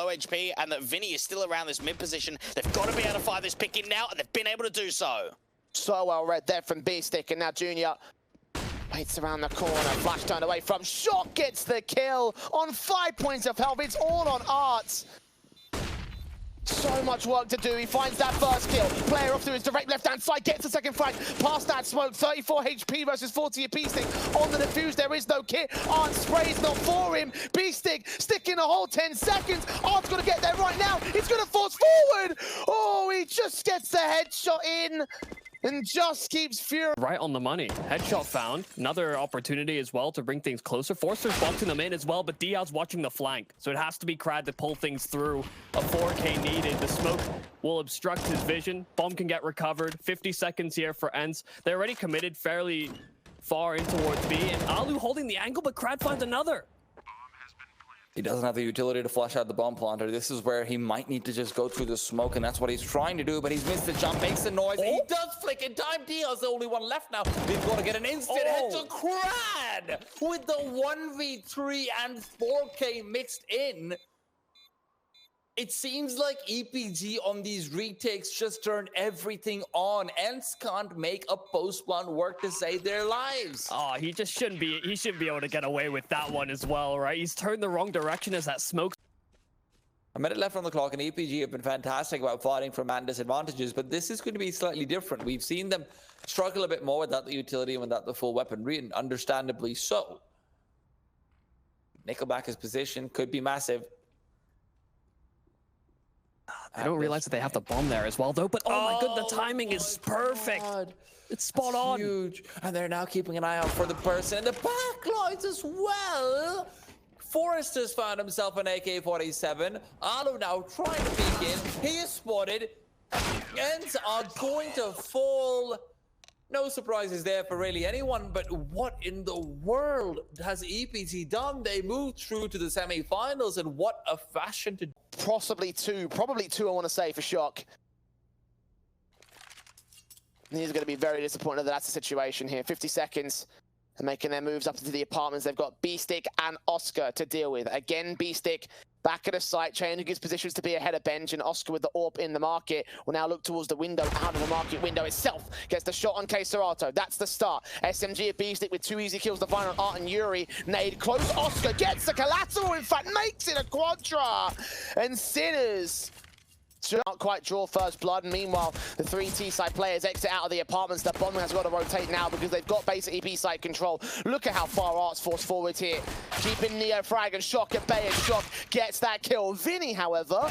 low HP and that Vinny is still around this mid position. They've got to be able to fire this pick in now, and they've been able to do so. So well read there from Beestick, and now Junior waits around the corner, flash turned away from Shock, gets the kill on 5 points of health. It's all on Arts. So much work to do. He finds that first kill. Player off to his direct left-hand side, gets the second flag. Past that smoke, 34 HP versus 40 of Beestick. On the defuse, there is no kit. Art's spray's not for him. Beestick sticking a whole 10 seconds. Art's gonna get there right now. He's gonna force forward. Oh, he just gets the headshot in and just keeps Fury. Right on the money. Headshot found. Another opportunity as well to bring things closer. Forcer's boxing them in as well, but Diaz watching the flank. So it has to be Krad to pull things through. A 4K needed. The smoke will obstruct his vision. Bomb can get recovered. 50 seconds here for ENCE. They're already committed fairly far in towards B. And Alu holding the angle, but Krad finds another. He doesn't have the utility to flush out the bomb planter. This is where he might need to just go through the smoke, and that's what he's trying to do, but he's missed the jump, makes the noise. He does flick in time. Diaz the only one left now. He's got to get an instant head to Krad with the 1v3 and 4K mixed in. It seems like EPG on these retakes just turned everything on. ENCE can't make a post-plant work to save their lives. Oh, he shouldn't be able to get away with that one as well, right? He's turned the wrong direction as that smoke. A minute left on the clock, and EPG have been fantastic about fighting from man disadvantages, but this is going to be slightly different. We've seen them struggle a bit more without the utility and without the full weaponry, and understandably so. Nickelback's position could be massive. I don't realize that they have the bomb there as well, though. But oh my god, the timing is perfect. God. It's spot on. Huge. And they're now keeping an eye out for the person in the backlines as well. Forrest has found himself an AK-47. Alu now trying to peek in. He is spotted. ENCE are going to fall. No surprises there for really anyone, but what in the world has EPG done? They moved through to the semi-finals, and what a fashion to... Probably two, I want to say, for Shock. He's going to be very disappointed that that's the situation here. 50 seconds. And making their moves up into the apartments. They've got Beestick and Oscar to deal with. Again, Beestick back at a site, changing his positions to be ahead of Benj, and Oscar with the AWP in the market will now look towards the window, out of the market window itself. Gets the shot on KScerato. That's the start. SMG of Beestick with 2 easy kills to find on Art and Yuri. Nade close. Oscar gets the collateral, in fact, makes it a quadra. And Sinners not quite draw first blood. Meanwhile, the 3 T-side players exit out of the apartments. The bomb has got to rotate now because they've got basically B-side control. Look at how far Art's forced forward here. Keeping Neo Frag and Shock at bay, and Shock gets that kill. Vinny, however,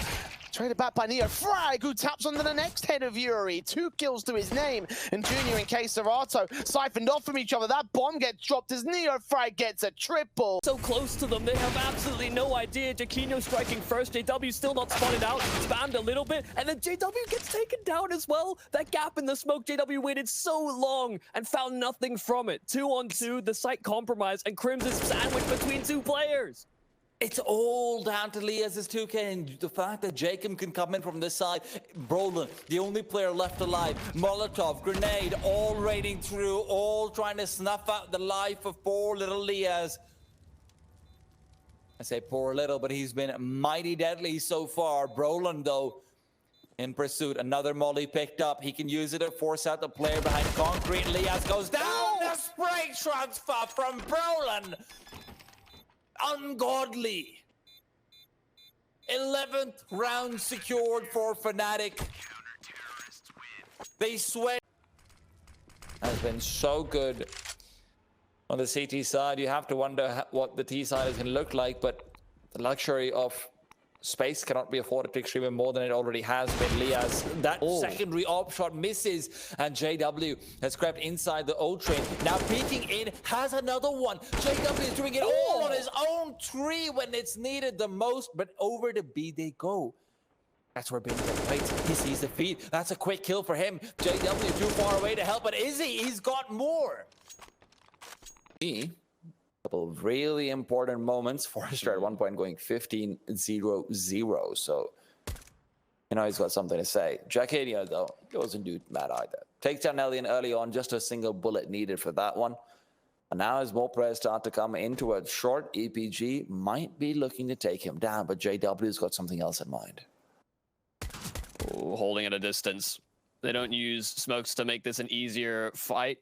traded back by Neo Frag, who taps onto the next head of Yuri. 2 kills to his name. And Junior and KScerato siphoned off from each other. That bomb gets dropped as Neo Frag gets a triple. So close to them, they have absolutely no idea. Jaquino striking first. JW still not spotted out. Spammed a little bit, and then JW gets taken down as well. That gap in the smoke, JW waited so long and found nothing from it. 2-on-2, the site compromised, and Crims is sandwiched between 2 players. It's all down to Liaz's 2K and the fact that Jacob can come in from this side. Brolin, the only player left alive. Molotov, grenade, all raiding through, all trying to snuff out the life of poor little Liaz. I say poor little, but he's been mighty deadly so far. Brolin, though, in pursuit. Another molly picked up. He can use it to force out the player behind concrete. Liaz goes down. The spray transfer from Brolin. Ungodly. 11th round secured for Fnatic. They sweat. Has been so good on the CT side. You have to wonder what the T side is going to look like, but the luxury of space cannot be afforded to Extreme more than it already has been. Liaz, that secondary op shot misses, and JW has crept inside the O train. Now peeking in, has another one. JW is doing it all on his own tree when it's needed the most, but over to B they go. That's where Bing waits. He sees the feed. That's a quick kill for him. JW too far away to help, but Izzy, he's got more. Couple of really important moments. Forrester at one point going 15-0-0. So, you know, he's got something to say. Jaquino, though, doesn't do mad either. Takes down Elian early on, just a single bullet needed for that one. And now as more players start to come into a short, EPG might be looking to take him down, but JW's got something else in mind. Ooh, holding at a distance. They don't use smokes to make this an easier fight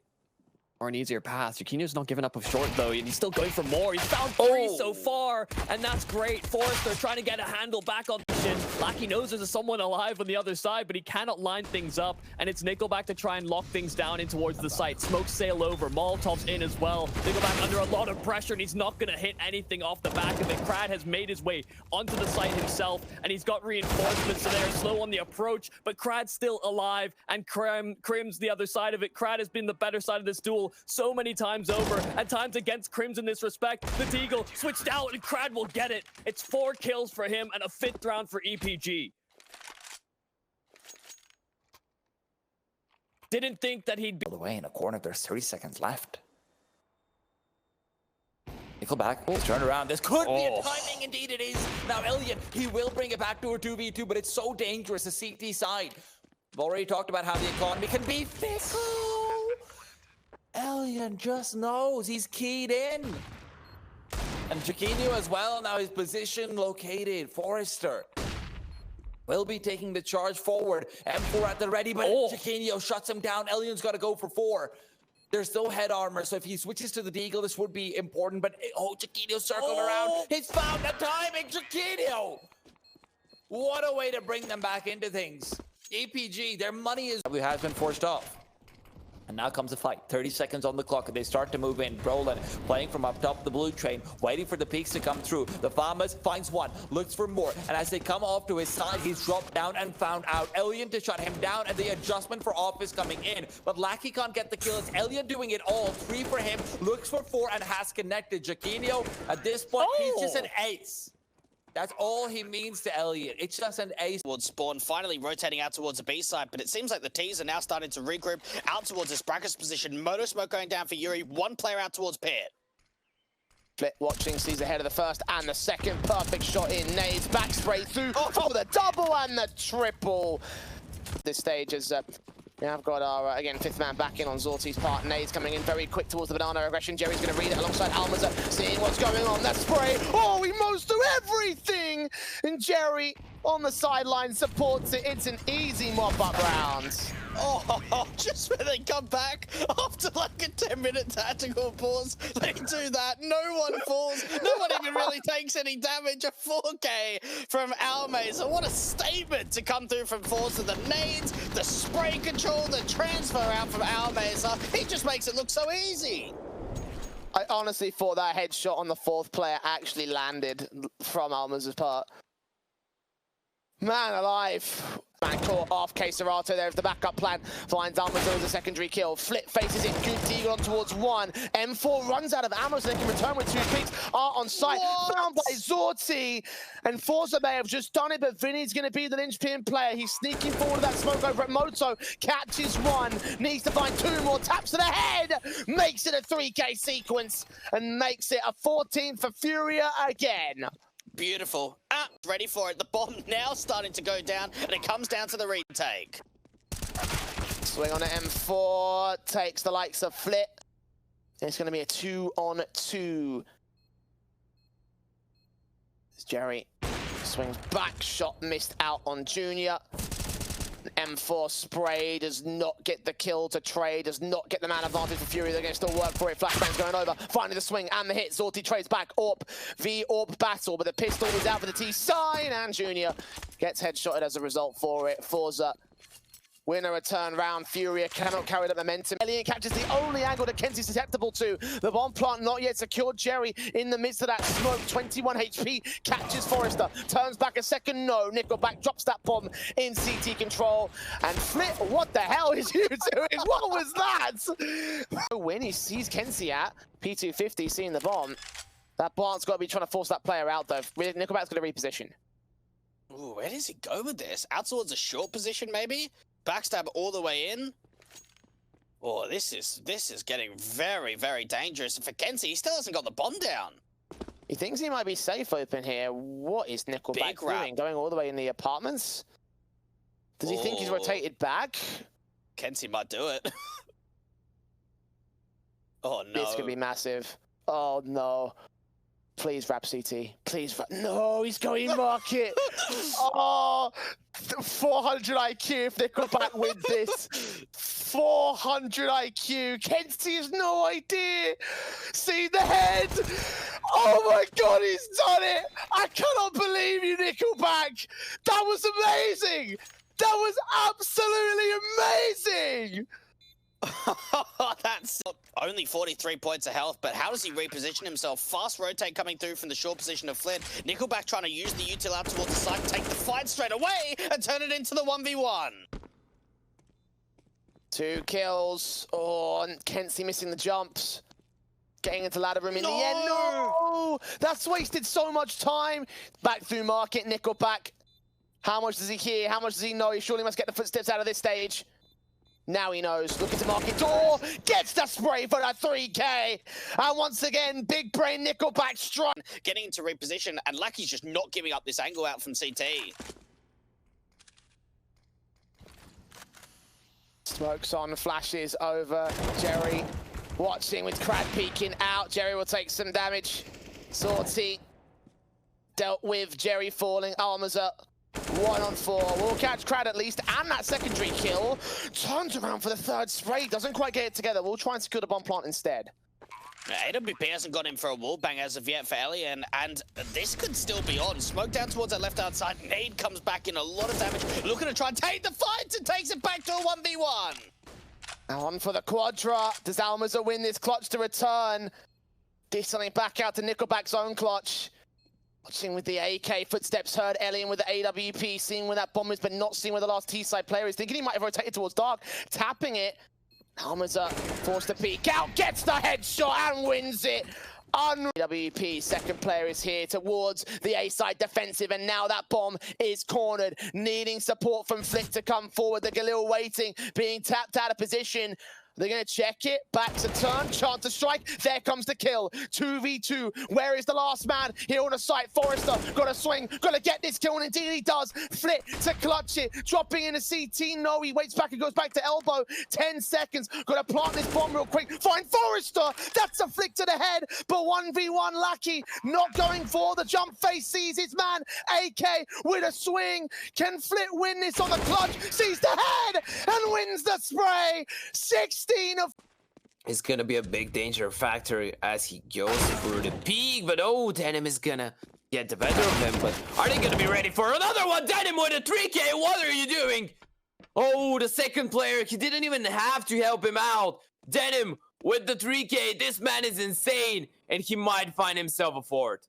or an easier path. Juquinho's not giving up of short though, and he's still going for more. He's found 3 so far, and that's great. Forrester trying to get a handle back on the shin. Lackey knows there's someone alive on the other side, but he cannot line things up, and it's Nickelback to try and lock things down in towards the site. Smokes sail over, Molotov's in as well. Nickelback under a lot of pressure, and he's not gonna hit anything off the back of it. Krad has made his way onto the site himself, and he's got reinforcements, so they're slow on the approach, but Krad's still alive, and Crim's the other side of it. Krad has been the better side of this duel so many times over, at times against Crims in this respect. The Deagle switched out, and Krad will get it. It's 4 kills for him and a 5th round for EPG. Didn't think that he'd be All the way in a corner, there's 30 seconds left. Nickelback, turn around. This could be a timing, indeed it is. Now Elliot, he will bring it back to a 2v2, but it's so dangerous, the CT side. We've already talked about how the economy can be fickle. Elliot just knows, he's keyed in. And Juquinho as well, now his position located. Forrester will be taking the charge forward. M4 at the ready, but Juquinho shuts him down. Ellion's got to go for 4. There's no head armor, so if he switches to the Deagle, this would be important, but Juquinho circled around. He's found the timing, Juquinho! What a way to bring them back into things. EPG, their money has been forced off. And now comes the fight. 30 seconds on the clock, and they start to move in. Brolin playing from up top of the blue train, waiting for the peaks to come through. The Farmers finds one, looks for more, and as they come off to his side, he's dropped down and found out. Elian to shut him down, and the adjustment for Office coming in. But Lackey can't get the kill. It's Elian doing it all. 3 for him, looks for 4, and has connected. Juquinho, at this point, he's just an ace. That's all he means to Elliot. It's just an ace. Towards Spawn, finally rotating out towards the B side, but it seems like the T's are now starting to regroup out towards this Brackers position. Moto Smoke going down for Yuri, 1 player out towards Pit. Flip watching, sees ahead of the first and the second. Perfect shot in. Nades back spray through for the double and the triple. This stage is we have got our, again, 5th man back in on Zorti's part. Nades coming in very quick towards the banana aggression. Jerry's going to read it alongside Almaza, seeing what's going on. That spray, he must do everything! And Jerry on the sideline supports it. It's an easy mop-up round. Just when they come back after like a 10-minute tactical pause, they do that. No one falls. No one even really takes any damage. A 4K from Almaza. What a statement to come through from Forza. The nades, the spray control, the transfer out from Almaza. He just makes it look so easy. I honestly thought that headshot on the 4th player actually landed from Almaza's part. Man alive. Man caught off. Keserato there is the backup plan. Finds Almaza as a secondary kill. Flip faces it. Good Deagle on towards 1. M4 runs out of ammo so they can return with 2 picks. Are on site. What? Found by Zorti. And Forza may have just done it, but Vinny's going to be the linchpin player. He's sneaking forward with that smoke over at Moto. Catches 1. Needs to find 2 more. Taps to the head. Makes it a 3K sequence. And makes it a 14 for Furia again. Beautiful. Ready for it. The bomb now starting to go down, and it comes down to the retake. Swing on an M4, takes the likes of Flip. It's going to be a 2-on-2. Jerry swings back, shot missed out on Junior. M4 spray does not get the kill to trade, does not get the man advantage for Fury. They're going to still work for it. Flashbang's going over. Finally the swing and the hit. Zorti trades back. AWP v AWP battle, but the pistol is out for the T sign, and Junior gets headshotted as a result for it. Forza winner a turn round. Furia cannot carry the momentum. Elian catches the only angle that Kenzie's susceptible to. The bomb plant not yet secured. Jerry in the midst of that smoke. 21 HP. Catches Forrester. Turns back a second. No. Nickelback drops that bomb in CT control. And Flip, what the hell is you doing? What was that? When he sees Kenzie at P250 seeing the bomb. That plant's got to be trying to force that player out though. Nickelback's going to reposition. Ooh, where does he go with this? Out towards a short position maybe? Backstab all the way in. Oh, this is getting very, very dangerous. And for Kenzie, he still hasn't got the bomb down. He thinks he might be safe open here. What is Nickelback doing? Going all the way in the apartments? Does he think he's rotated back? Kenzie might do it. Oh no. This could be massive. Oh no. Please wrap CT. Please wrap. No, he's going market. Oh, 400 IQ if Nickelback win this. 400 IQ. Kenzie has no idea. See the head. Oh my God, he's done it. I cannot believe you, Nickelback. That was amazing. That was absolutely amazing. That's only 43 points of health, but how does he reposition himself? Fast rotate coming through from the short position of Flint. Nickelback trying to use the util out towards the side, take the fight straight away and turn it into the 1v1. 2 kills. Oh, and Kenzie missing the jumps. Getting into ladder room in the end. No! That's wasted so much time. Back through market, Nickelback. How much does he hear? How much does he know? He surely must get the footsteps out of this stage. Now he knows. Look at the market door. Gets the spray for a 3K. And once again, big brain Nickelback strong. Getting into reposition, and Lucky's just not giving up this angle out from CT. Smokes on, flashes over. Jerry watching with Crad peeking out. Jerry will take some damage. Sortie dealt with. Jerry falling. Armors up. 1 on 4. We'll catch Crad at least, and that secondary kill. Turns around for the 3rd spray. Doesn't quite get it together. We'll try and secure the bomb plant instead. AWP hasn't got him for a wall bang as of yet for Alien, and this could still be on. Smoke down towards that left-hand side. Nade comes back in, a lot of damage. Looking to try and take the fight and takes it back to a 1v1. Now on for the Quadra. Does Almaza win this clutch to return? Disseling back out to Nickelback's own clutch. Watching with the AK, footsteps heard. Alien with the AWP, seeing where that bomb is, but not seeing where the last T-side player is. Thinking he might have rotated towards Dark, tapping it. Almaza forced to peek out, gets the headshot and wins it. AWP, second player is here towards the A-side defensive, and now that bomb is cornered, needing support from Flick to come forward. The Galil waiting, being tapped out of position. They're going to check it. Back to turn. Chance to strike. There comes the kill. 2v2. Where is the last man? Here on the site. Forrester got to swing. Got to get this kill. And indeed he does. Flit to clutch it. Dropping in a CT. No, he waits back and goes back to elbow. 10 seconds. Got to plant this bomb real quick. Find Forrester. That's a flick to the head. But 1v1 Lucky. Not going for the jump face. Sees his man. AK with a swing. Can Flit win this on the clutch? Sees the head and wins the spray. 16 of... It's gonna be a big danger factor as he goes through the peak, but oh, Denim is gonna get the better of him. But are they gonna be ready for another one? Denim with a 3K, what are you doing? Oh, the second player, he didn't even have to help him out. Denim with the 3K, this man is insane, and he might find himself a 4th.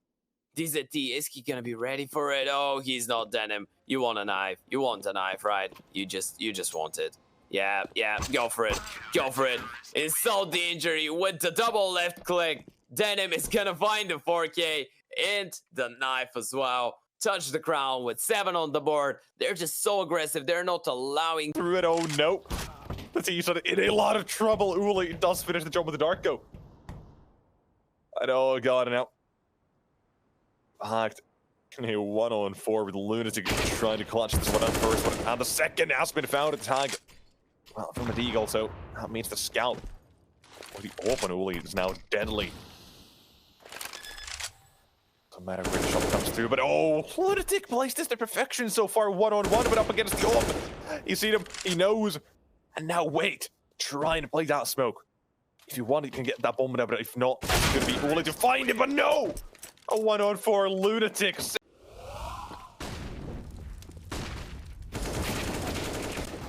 DZT, is he gonna be ready for it? Oh, he's not. Denim. You want a knife. You want a knife, right? You just want it. Yeah, go for it. Go for it. Insult the injury with the double left click. Denim is gonna find the 4K and the knife as well. Touch the crown with 7 on the board. They're just so aggressive. They're not allowing through it. Oh no. Let's see, he's in a lot of trouble. Uli does finish the job with the Dark Go. And oh god, and now hacked. Here 1 on 4 with Lunatic trying to clutch this one on first one. And the second has been found. A tag. Well, from a Deagle, so that means the scout. Well, the open Uli is now deadly. Doesn't matter where the shot comes through, but oh, Lunatic plays this to perfection so far. 1-on-1, but up against the open. You see him, he knows. And now wait, trying to play that smoke. If you want, you can get that bomb now, but if not, it's gonna be Uli to find it, but no! A 1-on-4 Lunatic.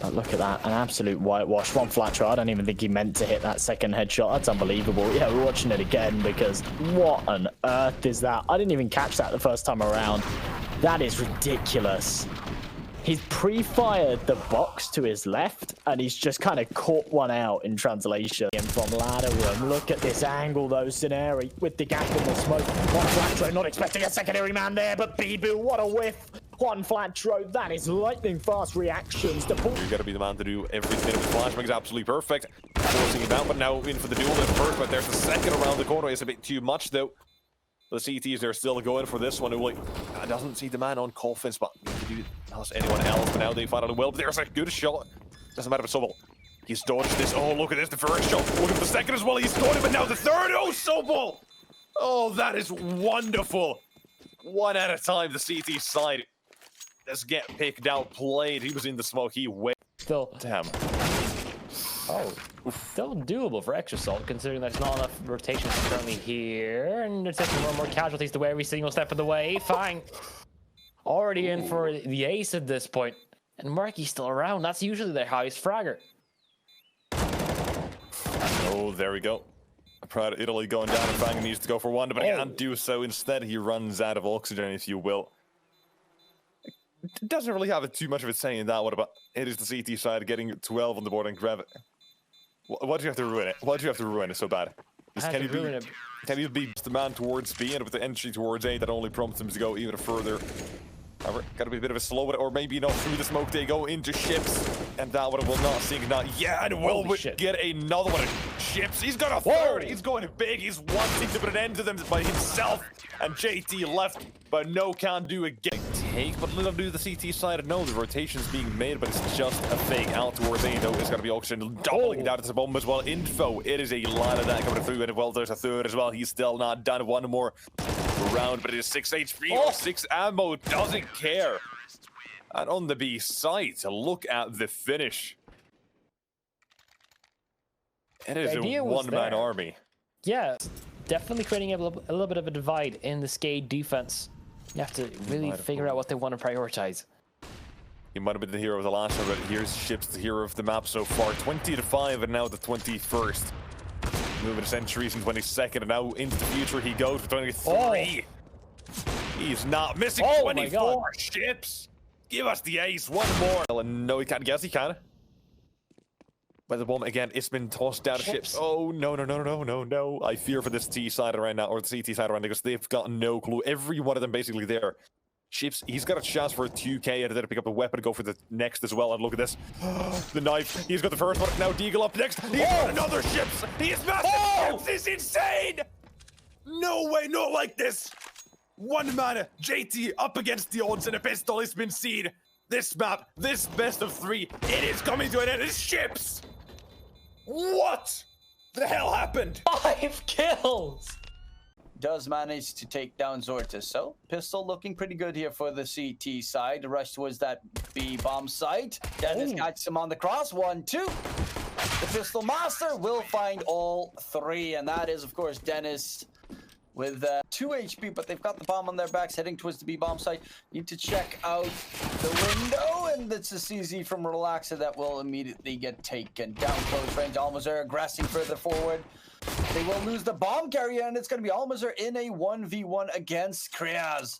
But look at that, an absolute whitewash. One flat try. I don't even think he meant to hit that second headshot. That's unbelievable. Yeah, we're watching it again because what on earth is that? I didn't even catch that the first time around. That is ridiculous. He's pre-fired the box to his left, and he's just kind of caught one out in translation. And from ladder room, look at this angle though, Scenari, with the gap in the smoke. One flat throw, not expecting a secondary man there, but Bibu, what a whiff. One flat throw, that is lightning fast reactions to pull. You're gonna be the man to do everything with the flashbang is absolutely perfect. Forcing him out, but now in for the duel at first, but there's the second around the corner. It's a bit too much though. The CTs, they're still going for this one. Uli doesn't see the man on Coffins, but not anyone else. But now they find out well. But there's a good shot. Doesn't matter if it's double. He's dodged this. Oh, look at this. The first shot. Look at the second as well. He's got it, but now the third. Oh, Sobol! Oh, that is wonderful. One at a time, the CT side. Let's get picked out, played. He was in the smoke. He went. Still, Damn. oh, still doable for Extrasalt, considering there's not enough rotations currently here, and they're taking more and more casualties to every single step of the way. Fine. Already in for the ace at this point, and Marky's still around. That's usually their highest fragger. Oh, there we go. Proud of Italy going down, and Fang needs to go for one, but he can't do so. Instead, he runs out of oxygen, if you will. It doesn't really have too much of a say in that. What about it is the CT side getting 12 on the board and grab it? Why do you have to ruin it? Why do you have to ruin it so bad? Can you be the man towards B, and with the entry towards A that only prompts him to go even further? However, gotta be a bit of a slow one, or maybe not through the smoke. They go into ships, and that one will not sink. Not yeah, and will get another one of ships. He's got a third. He's going big. He's wanting to put an end to them by himself. And JT left, but no can do again. Take, but little do the CT side. No, the rotation's being made, but it's just a fake out towards A. Though it's gonna be oxygen doubling down to the bomb as well. Info. It is a line of that coming through, and well, there's a third as well. He's still not done. One more round, but it is 6 HP or 6 ammo. Doesn't care. And on the B side, to look at the finish. It is a one-man army. Yeah, definitely creating a little bit of a divide in the Skade defense. You have to really figure out what they want to prioritize. He might have been the hero of the last one, but here's Ships, the hero of the map so far. 20-5, and now the 21st. Moving centuries in 22nd, and now into the future he goes for 23. He's not missing 24 ships. Give us the ace, one more. No, he can't. Yes, he can. By the bomb again, it's been tossed down to ships. Oh no! I fear for this T side right now, or the CT side right now, because they've got no clue. Every one of them basically there. Ships, he's got a chance for a 2k and then pick up a weapon to go for the next as well. And look at this. The knife. He's got the first one. Now Deagle up next. He's got another ships. He's massive. This is insane. No way, not like this. One man, JT up against the odds, and a pistol has been seen. This map, this best of 3, it is coming to an end. It's ships. What the hell happened? 5 kills. Does manage to take down Zortis. So, pistol looking pretty good here for the CT side. The rush towards that B bomb site. Dennis catches him on the cross. 1, 2. The pistol master will find all 3. And that is, of course, Dennis with 2 HP. But they've got the bomb on their backs heading towards the B bomb site. Need to check out the window. And it's a CZ from Relaxa that will immediately get taken. Down close range. Almazer aggressing further forward. They will lose the bomb carrier, and it's going to be Almazer in a 1v1 against Kreaz.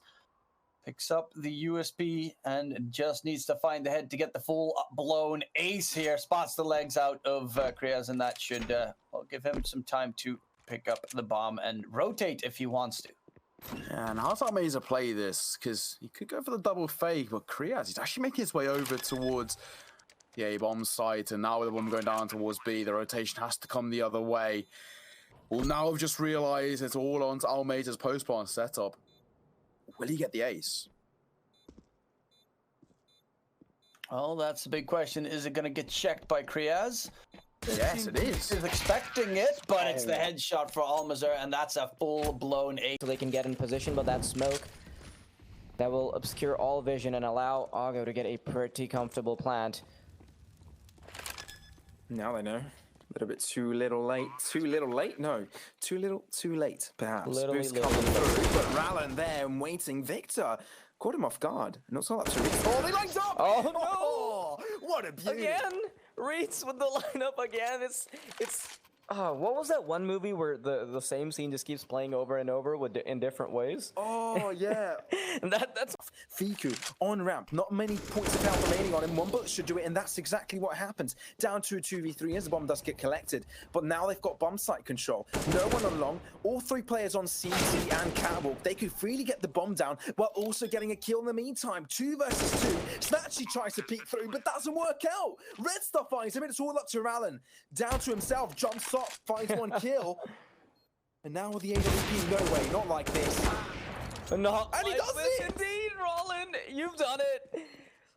Picks up the USP and just needs to find the head to get the full blown ace here. Spots the legs out of Kreaz, and that should well, give him some time to pick up the bomb and rotate if he wants to. Yeah, and how's Almazer play this? Because he could go for the double fake, but Kreaz, he's actually making his way over towards the A-bomb site, and now with the bomb going down towards B, the rotation has to come the other way. Well, now I've just realized it's all on to Almazer's post-spawn setup. Will he get the ace? Well, that's the big question. Is it going to get checked by Kreaz? Yes, it is. He's expecting it, but it's the headshot for Almazer, and that's a full-blown ace. So they can get in position, but that smoke that will obscure all vision and allow Augo to get a pretty comfortable plant. Now they know. A little bit too little late. Too little late? No. Too little, too late, perhaps. Literally Boost coming through, but Rallen there and waiting. Victor caught him off guard. Not so much. Oh, they lined up! Oh, no! What a beauty! Again? Reitz with the lineup again. It's what was that one movie where the same scene just keeps playing over and over with in different ways? Oh, yeah. And that's Fiku on ramp. Not many points of health remaining on him. One bullet should do it, and that's exactly what happens. Down to a 2v3 as the bomb does get collected. But now they've got bomb site control. No one along. All 3 players on CT and Catwalk. They could freely get the bomb down while also getting a kill in the meantime. 2 versus 2. Snatchy tries to peek through, but doesn't work out. Red Star finds him, and it's all up to Rallen. Down to himself. Jumps up, finds 1 kill. And now with the AWP, no way, not like this. not And he does it! Indeed, Rollin, you've done it.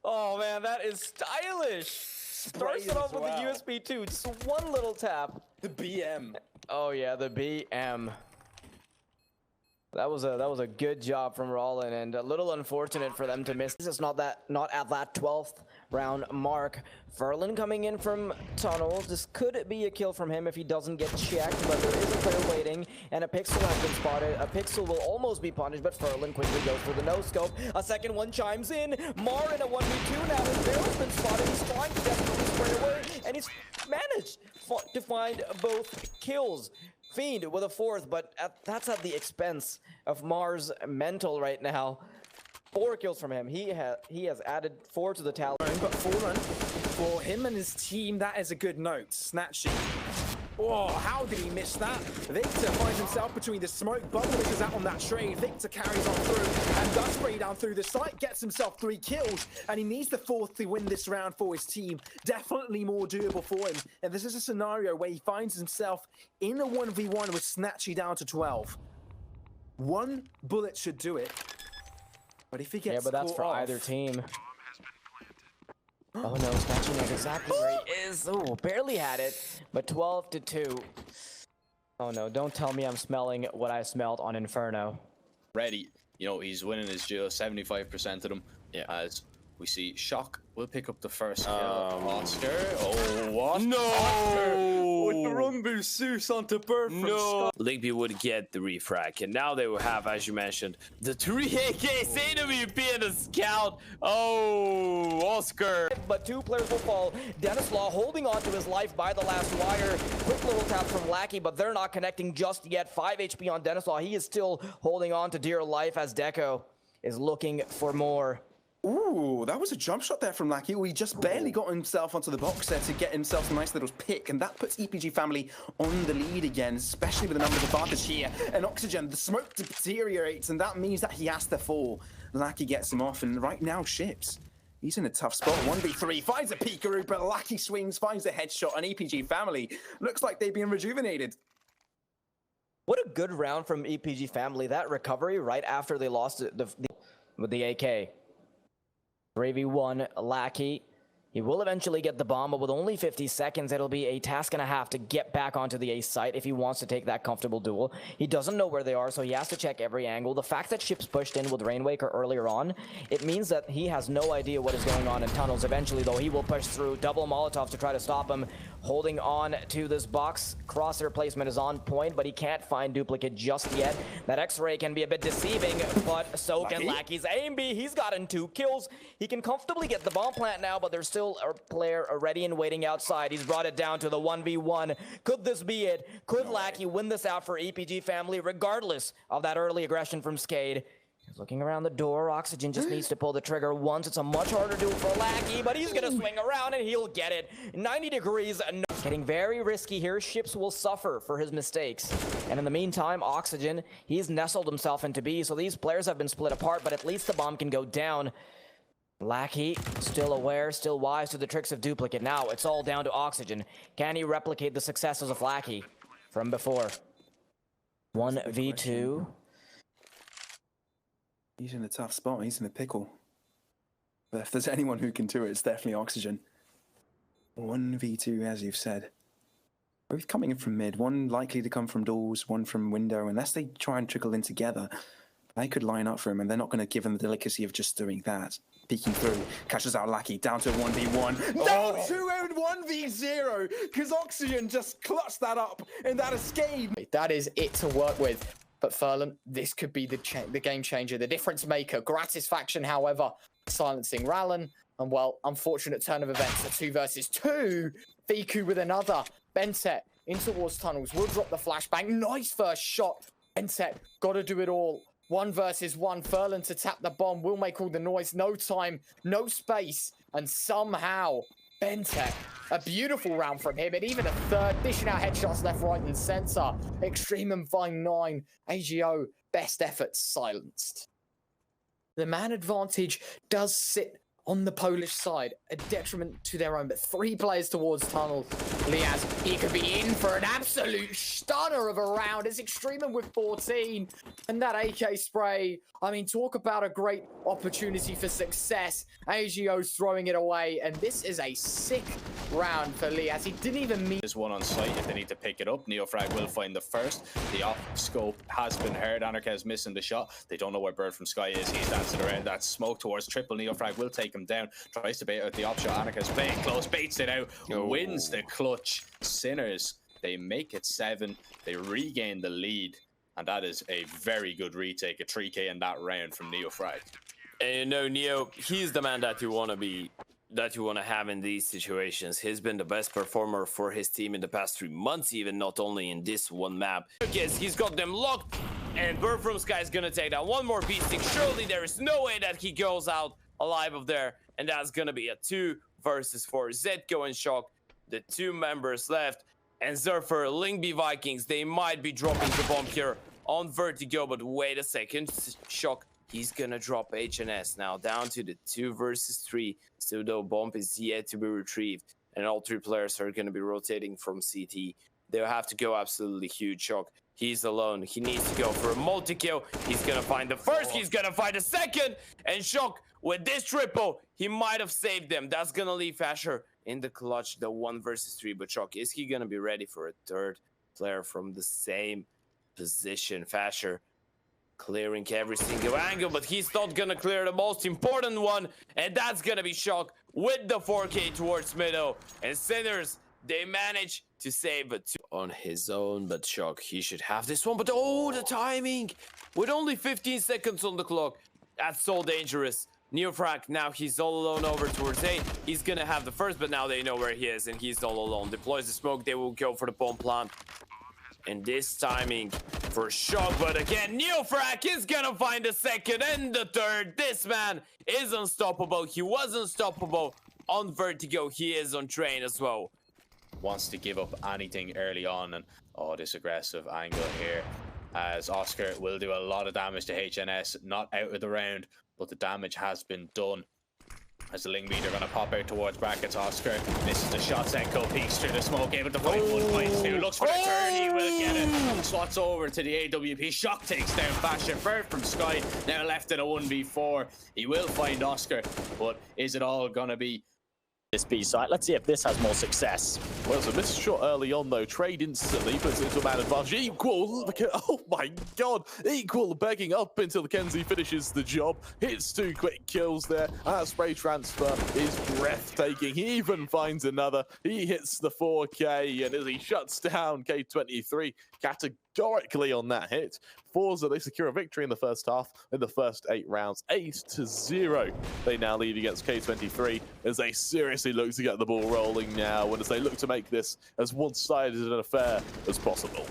Oh man, that is stylish. Starts it off with the USB too. Just one little tap. The BM. Oh yeah, the BM. That was a good job from Rollin, and a little unfortunate for them to miss. This is not at that 12th round mark. Ferlin coming in from tunnels. This could be a kill from him if he doesn't get checked, but there is a player waiting, and a Pixel has been spotted. A Pixel will almost be punished, but Ferlin quickly goes for the no-scope. A second one chimes in. Mar in a 1v2 now. His barrel's been spotted. He's trying to desperately spray away, and he's managed to find both kills. Fiend with a fourth, but that's at the expense of Mars' mental right now. 4 kills from him. He has added 4 to the tally. But for him and his team, that is a good note. Snatchy. Oh, how did he miss that? Victor finds himself between the smoke. Bubblewick is out on that trade. Victor carries on through and does spray down through the site. Gets himself 3 kills. And he needs the 4th to win this round for his team. Definitely more doable for him. And this is a scenario where he finds himself in a 1v1 with Snatchy down to 12. 1 bullet should do it. But if he gets but that's for either team. Oh no, Snatchy knows exactly where he is. Oh, barely had it, but 12-2. Oh no, don't tell me I'm smelling what I smelled on Inferno. Ready, you know, he's winning his duel, 75% of them. Yeah. As we see, Shock will pick up the first kill. Oscar. Oh, what? No! Oscar With the run boost, Zeus onto Bird from No! Ligby would get the refrag, and now they will have, as you mentioned, the 3 AKs AWP and the scout. Oh, Oscar. But 2 players will fall. Dennis Law holding on to his life by the last wire. Quick little tap from Lackey, but they're not connecting just yet. 5 HP on Dennis Law. He is still holding on to dear life as Deco is looking for more. Ooh, that was a jump shot there from Lackey. He just barely got himself onto the box there to get himself a nice little pick, and that puts EPG Family on the lead again, especially with the numbers advantage here. And Oxygen, the smoke deteriorates, and that means that he has to fall. Lackey gets him off, and right now, Ships, he's in a tough spot. 1v3, finds a peekaroo, but Lackey swings, finds a headshot, and EPG Family looks like they've been rejuvenated. What a good round from EPG Family. That recovery right after they lost with the AK. 3v1 Lackey. He will eventually get the bomb, but with only 50 seconds, it'll be a task and a half to get back onto the A site if he wants to take that comfortable duel. He doesn't know where they are, so he has to check every angle. The fact that Ships pushed in with Rainwaker earlier on, it means that he has no idea what is going on in tunnels. Eventually, though, he will push through. Double Molotov to try to stop him. Holding on to this box. Crosshair placement is on point, but he can't find duplicate just yet. That X-ray can be a bit deceiving, but so can Lackey's aim B. He's gotten 2 kills. He can comfortably get the bomb plant now, but there's still a player ready and waiting outside. He's brought it down to the 1v1. Could this be it? Could Lackey win this out for EPG Family, regardless of that early aggression from Skade? He's looking around the door. Oxygen just needs to pull the trigger once. It's a much harder duel for Lackey, but he's gonna swing around and he'll get it. 90 degrees. No. Getting very risky here. Ships will suffer for his mistakes. And in the meantime, Oxygen, he's nestled himself into B, so these players have been split apart, but at least the bomb can go down. Lackey, still aware, still wise to the tricks of duplicate. Now, it's all down to Oxygen. Can he replicate the successes of Lackey from before? 1v2. He's in a tough spot. He's in a pickle. But if there's anyone who can do it, it's definitely Oxygen. 1v2, as you've said. Both coming in from mid. One likely to come from doors, one from window, unless they try and trickle in together. They could line up for him, and they're not going to give him the delicacy of just doing that. Peeking through, catches out Lackey, down to 1v1. Down to 1v0, because Oxygen just clutched that up, and that escape. That is it to work with. But Ferlin, this could be the game changer, the difference maker. Gratisfaction, however, silencing Rallen. And, well, unfortunate turn of events. A 2 versus 2. Fiku with another. Bentet in towards tunnels. Will drop the flashbang. Nice first shot. Bentet, got to do it all. 1 versus 1. Ferlin to tap the bomb. Will make all the noise. No time. No space. And somehow, Bentet, a beautiful round from him. And even a third. Dishing out headshots left, right, and center. Extreme and Vine 9. AGO, best efforts silenced. The man advantage does sit on the Polish side, a detriment to their own, but 3 players towards tunnel. Liaz, he could be in for an absolute stunner of a round. It's Extremum with 14, and that AK spray. I mean, talk about a great opportunity for success. AGO's throwing it away, and this is a sick round for Liaz. He didn't even meet. There's one on site if they need to pick it up. Neofrag will find the first. The off scope has been heard. Anarchez missing the shot. They don't know where Bird from Sky is. He's dancing around that smoke towards triple. Neofrag will take him down. Tries to bait out the op shot. Anarchez playing close, baits it out, wins the clutch. Sinners, they make it 7. They regain the lead. And that is a very good retake, a 3K in that round from Neofrag. And you know, Neo, he's the man that you want to have in these situations. He's been the best performer for his team in the past 3 months, even not only in this one map. Yes, he's got them locked, and Bird from Sky is gonna take down one more beasting. Surely there is no way that he goes out alive of there, and that's gonna be a 2 versus 4. Zetko and Shock, the 2 members left, and Zerfer, Lingby Vikings, they might be dropping the bomb here on Vertigo, but wait a second, Shock, he's gonna drop HNS now, down to the 2 versus 3. Pseudo bomb is yet to be retrieved, and all 3 players are gonna be rotating from CT. They'll have to go absolutely huge. Shock, he's alone. He needs to go for a multi-kill. He's gonna find the first, he's gonna find the second, and Shock, with this triple, he might have saved them. That's gonna leave Asher in the clutch, the 1 versus 3. But Shock, is he gonna be ready for a 3rd player from the same position? Fasher clearing every single angle, but he's not gonna clear the most important one, and that's gonna be Shock with the 4K towards middle. And Sinners, they manage to save a 2 on his own, but Shock, he should have this one. But oh, the timing! With only 15 seconds on the clock, that's so dangerous. Neofrag, now he's all alone over towards A. He's gonna have the first, but now they know where he is, and he's all alone. Deploys the smoke, they will go for the bomb plant. And this timing for Shock, but again, Neofrag is gonna find the second and the 3rd. This man is unstoppable. He was unstoppable on Vertigo. He is on Train as well. Wants to give up anything early on, and oh, this aggressive angle here, as Oscar will do a lot of damage to HNS. Not out of the round, but the damage has been done. As the Ling meter gonna pop out towards brackets, Oscar misses the shot. Echo peeks through the smoke, able to find 1.2. Looks for the turn, he will get it. Swats over to the AWP. Shock takes down Fashion. Bird from Sky now left in a 1v4. He will find Oscar, but is it all gonna be this B site? Let's see if this has more success. Well, it's a missed shot early on, though. Trade instantly puts it into a man advantage. Equal, oh my god, equal begging up until Kenzie finishes the job. Hits 2 quick kills there. That spray transfer is breathtaking. He even finds another. He hits the 4K, and as he shuts down K23 categorically on that hit, Forza, they secure a victory in the first half in the first 8 rounds, 8-0. They now lead against K23 as they seriously look to get the ball rolling now, and as they look to make this as one-sided an affair as possible.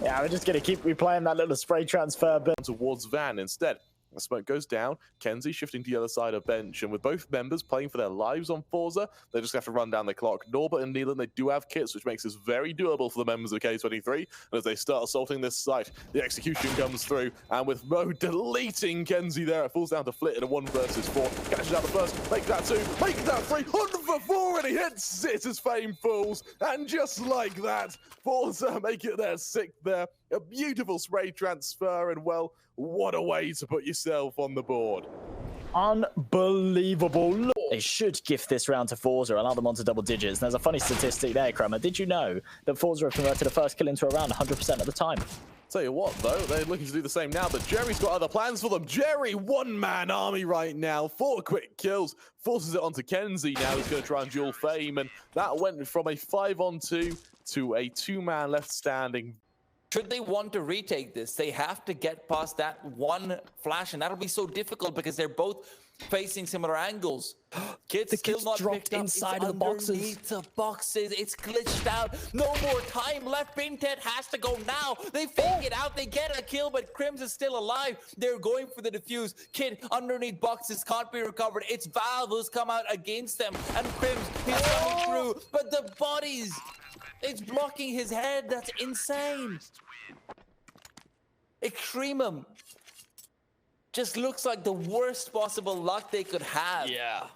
Yeah, we're just going to keep replaying that little spray transfer bit. Towards Van instead. The smoke goes down. Kenzie shifting to the other side of bench, and with both members playing for their lives on Forza, they just have to run down the clock. Norbert and Neelan, they do have kits, which makes this very doable for the members of K23. And as they start assaulting this site, the execution comes through, and with Mo deleting Kenzie there, it falls down to Flit in a 1 versus 4. Catches out the first, make that 2, make that 3, 1 for 4, and he hits it as Fame falls. And just like that, Forza make it their 6th there. A beautiful spray transfer, and well, what a way to put yourself on the board. Unbelievable. They should gift this round to Forza, allow them onto double digits. And there's a funny statistic there, Kramer. Did you know that Forza have converted a first kill into a round 100% of the time? Tell you what, though, they're looking to do the same now, but Jerry's got other plans for them. Jerry, 1-man army right now, 4 quick kills, forces it onto Kenzie now. He's going to try and duel Fame, and that went from a 5-on-2 to a 2-man left standing. Should they want to retake this, they have to get past that 1 flash, and that'll be so difficult because they're both facing similar angles. Kid's still not dropped inside of the boxes. The boxes, it's glitched out. No more time left. Binted has to go now. They fake it out. They get a kill, but Crims is still alive. They're going for the defuse. Kid underneath boxes can't be recovered. It's Valve who's come out against them, and Crims, he's coming through, but the bodies. It's blocking his head. That's insane. Extremum. just looks like the worst possible luck they could have. Yeah.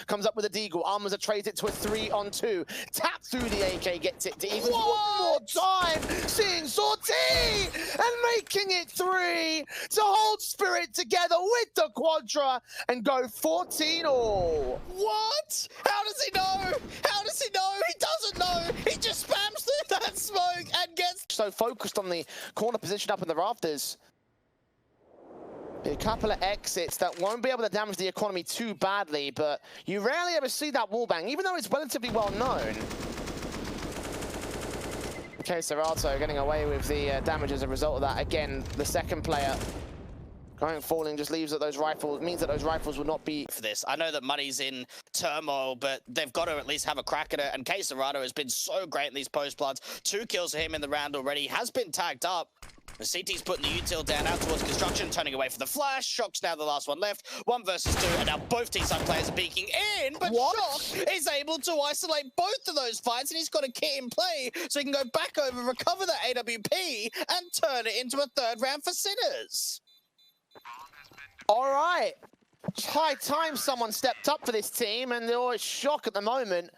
Comes up with a deagle. Armors trades it to a 3-on-2. Tap through the AK, gets it to even one more time. Seeing Sortie and making it 3 to hold Spirit together with the Quadra and go 14 all. What? How does he know? How does he know? He doesn't know. He just spams through that smoke and gets So focused on the corner position up in the rafters. A couple of exits that won't be able to damage the economy too badly, but you rarely ever see that wallbang, even though it's relatively well known. Okay, Serato getting away with the damage as a result of that. Again, the second player going falling just leaves that those rifles, means that those rifles will not be for this. I know that Money's in turmoil, but they've got to at least have a crack at it. And K Serato has been so great in these post bloods. 2 kills for him in the round already. Has been tagged up. The CT's putting the util down out towards construction, turning away for the flash. Shock's now the last one left. 1 versus 2, and now both T-side players are peeking in, but Shock is able to isolate both of those fights, and he's got a kit in play, so he can go back over, recover the AWP, and turn it into a 3rd round for Sinners. All right. It's high time someone stepped up for this team, and they're always Shock at the moment.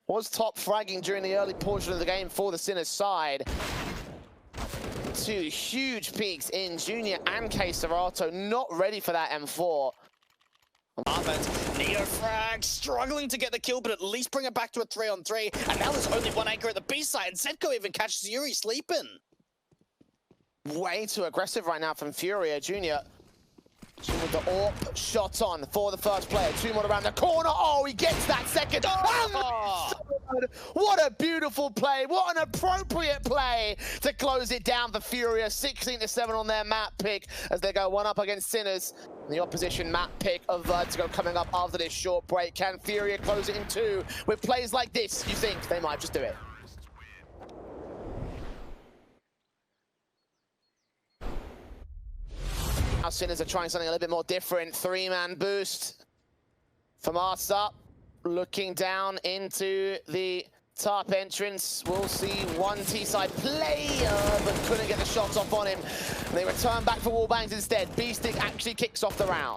Was top fragging during the early portion of the game for the Sinners side. 2 huge peaks in Junior and K Serato, not ready for that M4. Neofrag struggling to get the kill, but at least bring it back to a 3-on-3. And now there's only 1 anchor at the B side, and Zedko even catches Yuri sleeping. Way too aggressive right now from Furia. Junior with the AWP shot on for the first player. 2 more around the corner. Oh, he gets that second. Oh! What a beautiful play. What an appropriate play to close it down for Furia. 16-7 on their map pick as they go 1 up against Sinners. The opposition map pick of Vertigo coming up after this short break. Can Furia close it in 2? With plays like this, you think they might just do it? Now Sinners are trying something a little bit more different. 3-man boost from Arsup. Looking down into the top entrance. We'll see 1 T-side player, but couldn't get the shot off on him. They return back for wallbangs instead. Beastic actually kicks off the round.